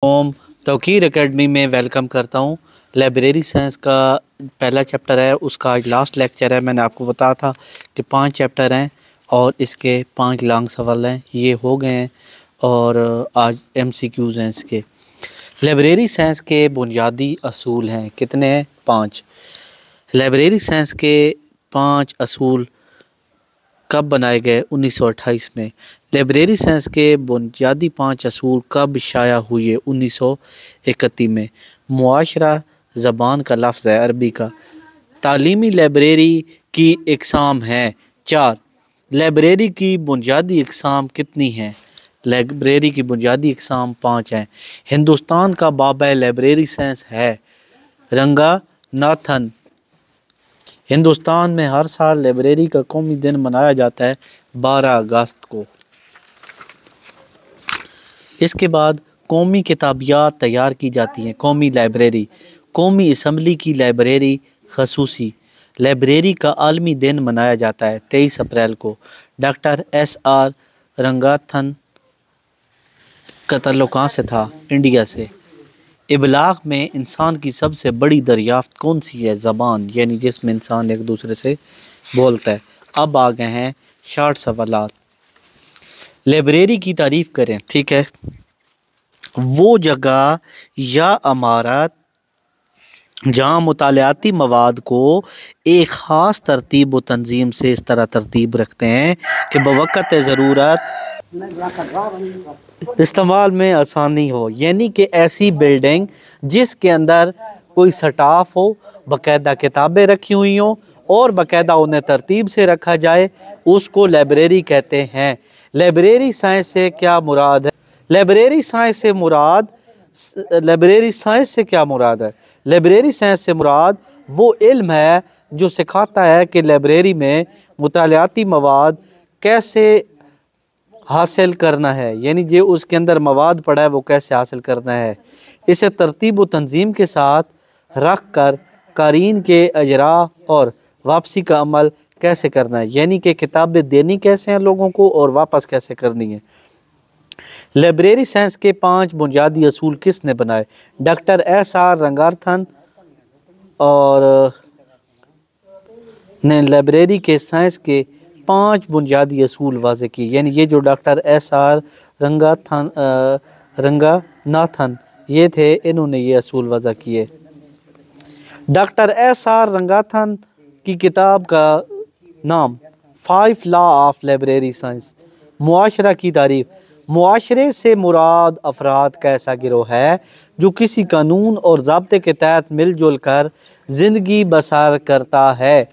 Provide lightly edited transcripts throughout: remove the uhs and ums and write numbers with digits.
ओम Tauqeer academy में welcome करता हूँ। लाइब्रेरी साइंस का पहला चैप्टर है, उसका आज लास्ट लेक्चर है। मैंने आपको बताया था कि 5 चैप्टर हैं और इसके 5 लॉन्ग सवाल हैं, ये हो गए हैं और आज एमसीक्यूज़ हैं इसके। लाइब्रेरी साइंस के बुनियादी असूल हैं, कितने हैं? 5। लाइब्रेरी साइंस के 5 असूल कब बनाए गए? 1928 में। लाइब्रेरी साइंस के बुनियादी 5 असूल कब शाया हुए? 1931 में। मुआशरा ज़बान का लफ्ज़ है, अरबी का। तालीमी लाइब्रेरी की इकसाम हैं 4। लाइब्रेरी की बुनियादी इकसाम कितनी हैं? लाइब्रेरी की बुनियादी इकसाम 5 हैं। हिंदुस्तान का बाबा लाइब्रेरी साइंस है रंगनाथन। हिंदुस्तान में हर साल लाइब्रेरी का कौमी दिन मनाया जाता है 12 अगस्त को। इसके बाद कौमी किताबियात तैयार की जाती हैं। कौमी लाइब्रेरी, कौमी असम्बली की लाइब्रेरी खसूसी। लाइब्रेरी का आलमी दिन मनाया जाता है 23 अप्रैल को। डॉक्टर SR रंगनाथन का ताल्लुक कहाँ से था? इंडिया से। इबलाग में इंसान की सबसे बड़ी दरियाफ्त कौन सी है? ज़बान, यानी जिसमें इंसान एक दूसरे से बोलता है। अब आ गए हैं शॉर्ट सवालात। लाइब्रेरी की तारीफ़ करें, ठीक है। वो जगह या इमारत जहाँ मुतालियाती मवाद को एक ख़ास तरतीब व तंजीम से इस तरह तरतीब रखते हैं कि बवक़्त ज़रूरत इस्तेमाल में आसानी हो, यानी कि ऐसी बिल्डिंग जिसके अंदर कोई स्टाफ हो, बाकायदा किताबें रखी हुई हों और बाकायदा उन्हें तरतीब से रखा जाए, उसको लाइब्रेरी कहते हैं। लाइब्रेरी साइंस से क्या मुराद है? लाइब्रेरी साइंस से मुराद लाइब्रेरी साइंस से क्या मुराद है? लाइब्रेरी साइंस से मुराद वो इल्म है जो सिखाता है कि लाइब्रेरी में मुतालियाती मवाद कैसे हासिल करना है, यानी जो उसके अंदर मवाद पड़ा है वो कैसे हासिल करना है। इसे तरतीब व तंजीम के साथ रख कर कारीन के अजरा और वापसी का अमल कैसे करना है, यानी कि किताबें देनी कैसे हैं लोगों को और वापस कैसे करनी है। लाइब्रेरी साइंस के 5 बुनियादी असूल किसने बनाए? डॉक्टर SR रंगनाथन और ने लाइब्रेरी के साइंस के 5 बुनियादी असूल वाज़े किए, यानी ये जो डॉक्टर SR रंगनाथन ये थे, इन्होंने ये असूल वज़ा किए। डॉक्टर SR रंगनाथन की किताब का नाम 5 लॉ ऑफ लाइब्रेरी साइंस। मुआशरा की तारीफ, मुआशरे से मुराद अफराद का ऐसा गिरोह है जो किसी कानून और ज़ाब्ते के तहत मिलजुल कर ज़िंदगी बसर करता है।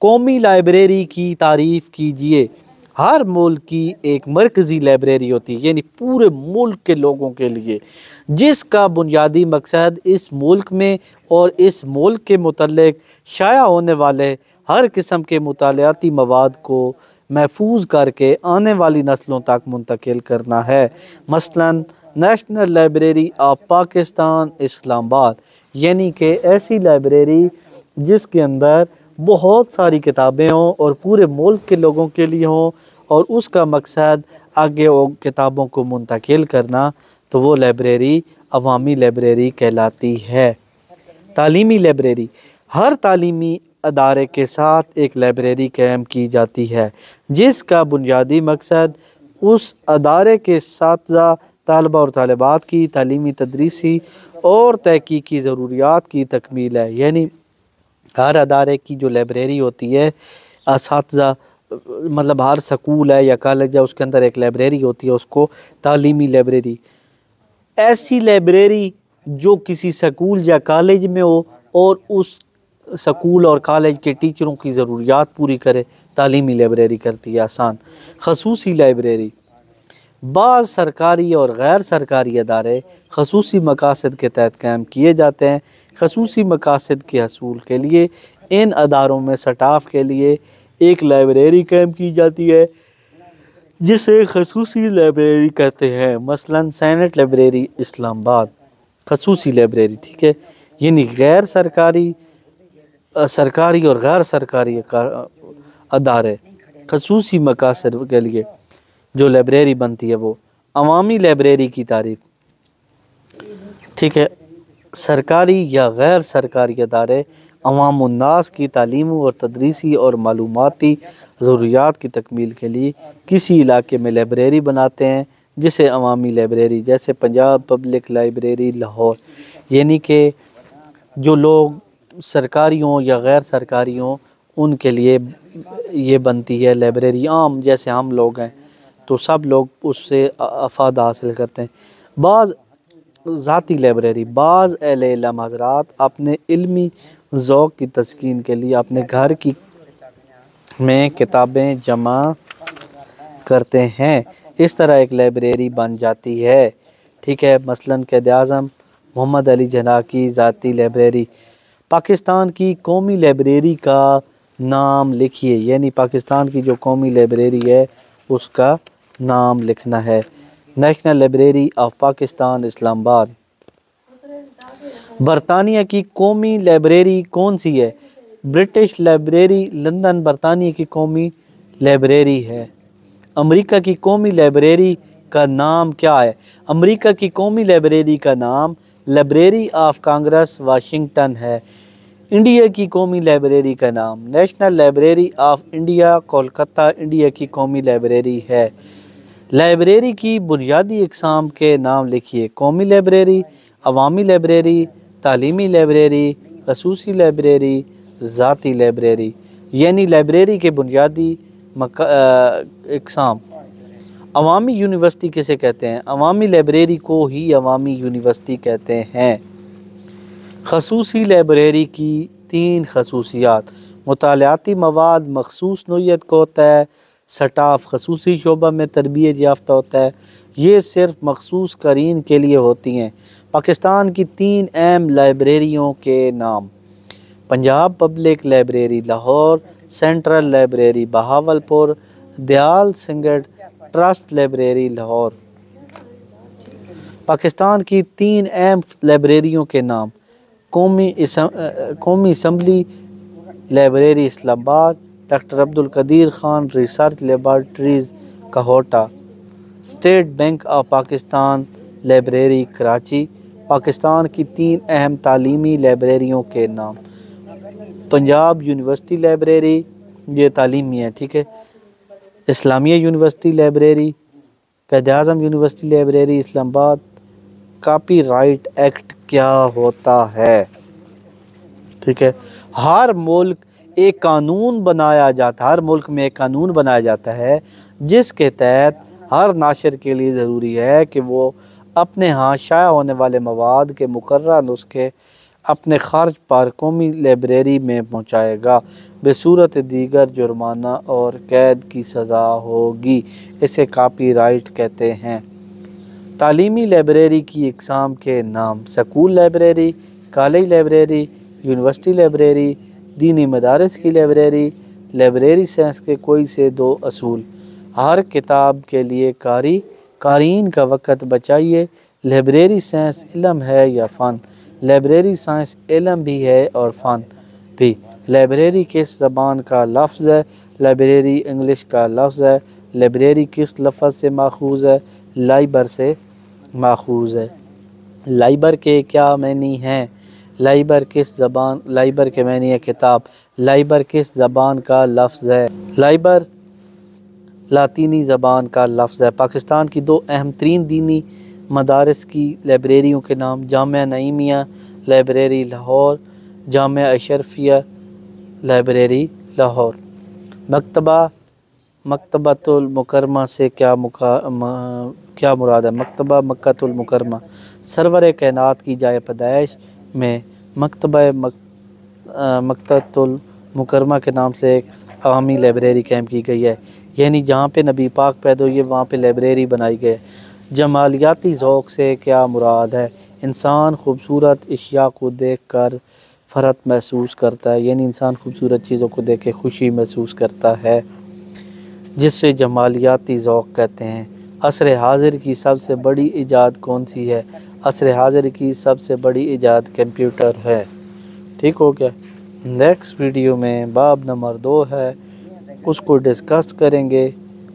कौमी लाइब्रेरी की तारीफ़ कीजिए। हर मुल्क की एक मरकज़ी लाइब्रेरी होती है, यानी पूरे मुल्क के लोगों के लिए, जिसका बुनियादी मकसद इस मुल्क में और इस मुल्क के मुतल्लिक़ शाया होने वाले हर किस्म के मुतालियाती मवाद को महफूज करके आने वाली नस्लों तक मुंतकिल करना है। मसलन national library of Pakistan Islamabad, यानी कि ऐसी लाइब्रेरी जिसके अंदर बहुत सारी किताबें हों और पूरे मुल्क के लोगों के लिए हों और उसका मकसद आगे वो किताबों को मुंतकिल करना, तो वो लाइब्रेरी अवामी लाइब्रेरी कहलाती है। तालीमी लाइब्रेरी, हर तालीमी अदारे के साथ एक लाइब्रेरी कायम की जाती है जिसका बुनियादी मकसद उस अदारे के साथिज़ा तालबा और तालिबात की तालीमी, तदरीसी और तहकीकी ज़रूरियात की तकमील है। यानी हर अदारे की जो लाइब्रेरी होती है, असातिज़ा मतलब हर स्कूल है या कॉलेज है, उसके अंदर एक लाइब्रेरी होती है, उसको तालीमी लाइब्रेरी। ऐसी लाइब्रेरी जो किसी स्कूल या कॉलेज में हो और उस स्कूल और कॉलेज के टीचरों की ज़रूरियात पूरी करे, तालीमी लाइब्रेरी करती है आसान। खसूसी लाइब्रेरी, बाज़ सरकारी और गैर सरकारी अदारे खसूसी मकासद के तहत कायम किए जाते हैं। खसूसी मकासद के हसूल के लिए इन अदारों में स्टाफ के लिए एक लाइब्रेरी कायम की जाती है जिसे खसूसी लाइब्रेरी कहते हैं। मसलन सेनेट लाइब्रेरी इस्लामाबाद खसूसी लाइब्रेरी, ठीक है। यानी गैर सरकारी, सरकारी और गैर सरकारी अदारे खसूसी मकासद के लिए जो लाइब्रेरी बनती है वो। अवामी लाइब्रेरी की तारीफ़, ठीक है। सरकारी या गैर सरकारी अदारे अवामुन्नास की तालीमी और तदरीसी और मालूमाती ज़रूरियात की तकमील के लिए किसी इलाके में लाइब्रेरी बनाते हैं, जिसे अवामी लाइब्रेरी, जैसे पंजाब पब्लिक लाइब्रेरी लाहौर, यानी कि जो लोग सरकारी हों या गैर सरकारी हों उनके लिए ये बनती है लाइब्रेरी। आम जैसे हम लोग हैं तो सब लोग उससे अफादा हासिल करते हैं। बाज़ ज़ाती लाइब्रेरी, बाज़ अहले इल्म हज़रात अपने इल्मी ज़ौक़ की तस्कीन के लिए अपने घर की में किताबें जमा करते हैं, इस तरह एक लाइब्रेरी बन जाती है। ठीक है। मसलन क़ायद-ए-आज़म मोहम्मद अली जिन्ना की ज़ाती लाइब्रेरी। पाकिस्तान की कौमी लाइब्रेरी का नाम लिखिए, यानी पाकिस्तान की जो कौमी लाइब्रेरी है उसका नाम लिखना है। National library of Pakistan Islamabad. बरतानिया की कौमी लाइब्रेरी कौन सी है? ब्रिटिश लाइब्रेरी लंदन बरतानिया की कौमी लाइब्रेरी है। अमेरिका की कौमी लाइब्रेरी का नाम क्या है? अमेरिका की कौमी लाइब्रेरी का नाम लाइब्रेरी ऑफ कांग्रेस वाशिंगटन है। इंडिया की कौमी लाइब्रेरी का नाम national library of India Kolkata India की कौमी लाइब्रेरी है। लाइब्रेरी की बुनियादी इकसाम के नाम लिखिए। कौमी लाइब्रेरी, अवामी लाइब्रेरी, तालीमी लाइब्रेरी, खसूसी लाइब्रेरी, ज़ाती लाइब्रेरी। यानी लाइब्रेरी के बुनियादी इकसाम। अवामी यूनिवर्सिटी किसे कहते हैं? अवामी लाइब्रेरी को ही अवामी यूनिवर्सिटी कहते हैं। खसूसी लाइब्रेरी की 3 खसूसियात। मुतालियाती मवाद मखसूस नोयत को होता है। स्टाफ खसूसी शोबा में तरबियत याफ्ता होता है। ये सिर्फ मखसूस करीन के लिए होती हैं। पाकिस्तान की 3 अहम लाइब्रेरियों के नाम: Punjab public library Lahore, central library Bahawalpur, Dyal Singh trust library Lahore. Pakistan की 3 अहम लाइब्रेरियों के नाम: कौमी assembly library Islamabad, doctor Abdul Qadeer Khan research laboratories Kahuta, state bank of Pakistan library Karachi. Pakistan की 3 अहम तालीमी लाइब्रेरियों के नाम: पंजाब यूनिवर्सिटी लाइब्रेरी, ये तालीमी है, ठीक है। Islamia university library, Quaid-e-Azam university library Islamabad. Copyright act क्या होता है? ठीक है। हर मुल्क एक कानून बनाया जाता है, हर मुल्क में एक कानून बनाया जाता है जिसके तहत हर नाशर के लिए ज़रूरी है कि वो अपने यहाँ शाया होने वाले मवाद के मुकर्रर नुस्खे अपने ख़र्च पर कौमी लाइब्रेरी में पहुँचाएगा। बसूरत दीगर जुर्माना और कैद की सज़ा होगी। इसे कॉपीराइट कहते हैं। तालीमी लाइब्रेरी की इकसाम के नाम: school library, college library, university library, दीनी मदारस की लाइब्रेरी। लाइब्रेरी साइंस के कोई से 2 असूल: हर किताब के लिए कारीन का वक़्त बचाइए। लाइब्रेरी साइंस इल्म है या फ़न? लाइब्रेरी साइंस इल्म भी है और फ़न भी। लाइब्रेरी किस ज़बान का लफ्ज़ है? लाइब्रेरी इंग्लिश का लफ्ज़ है। लाइब्रेरी किस लफ्ज़ से माखूज़ है? लाइबर से माखूज़ है। लाइबर के क्या मानी हैं? लाइबर के मानी है किताब। लाइबर किस ज़बान का लफ्ज़ है? लाइबर लातीनी ज़बान का लफ्ज़ है। पाकिस्तान की 2 अहम तरीन दीनी मदारस की लाइब्रेरियों के नाम: जामिया नईमिया लाइब्रेरी लाहौर, जामिया अशरफिया लाइब्रेरी लाहौर। मकतबतुल मुकरमा से क्या मुराद है? मकतबा मक्कातुल मुकरमा सरवर कायनात की जाए पैदाइश में मकतबतुल मुकरमा के नाम से एक अवामी लाइब्रेरी कायम की गई है, यानी जहाँ पे नबी पाक पैदा हुए वहाँ पे लाइब्रेरी बनाई गई। जमालियाती ज़ौक़ से क्या मुराद है? इंसान खूबसूरत अशिया को देख कर फ़रहत महसूस करता है, यानी इंसान खूबसूरत चीज़ों को देख के खुशी महसूस करता है, जिससे जमालियाती ज़ौक़ कहते हैं। असर हाज़िर की सबसे बड़ी इजाद कौन सी है? असर हाज़िर की सबसे बड़ी इजाद कंप्यूटर है। ठीक हो गया। नेक्स्ट वीडियो में बाब नंबर 2 है, उसको डिस्कस करेंगे।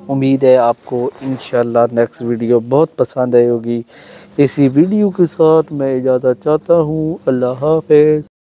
उम्मीद है आपको इंशाल्लाह नेक्स्ट वीडियो बहुत पसंद आई होगी। इसी वीडियो के साथ मैं इजाज़त चाहता हूँ। अल्लाह हाफ़िज़।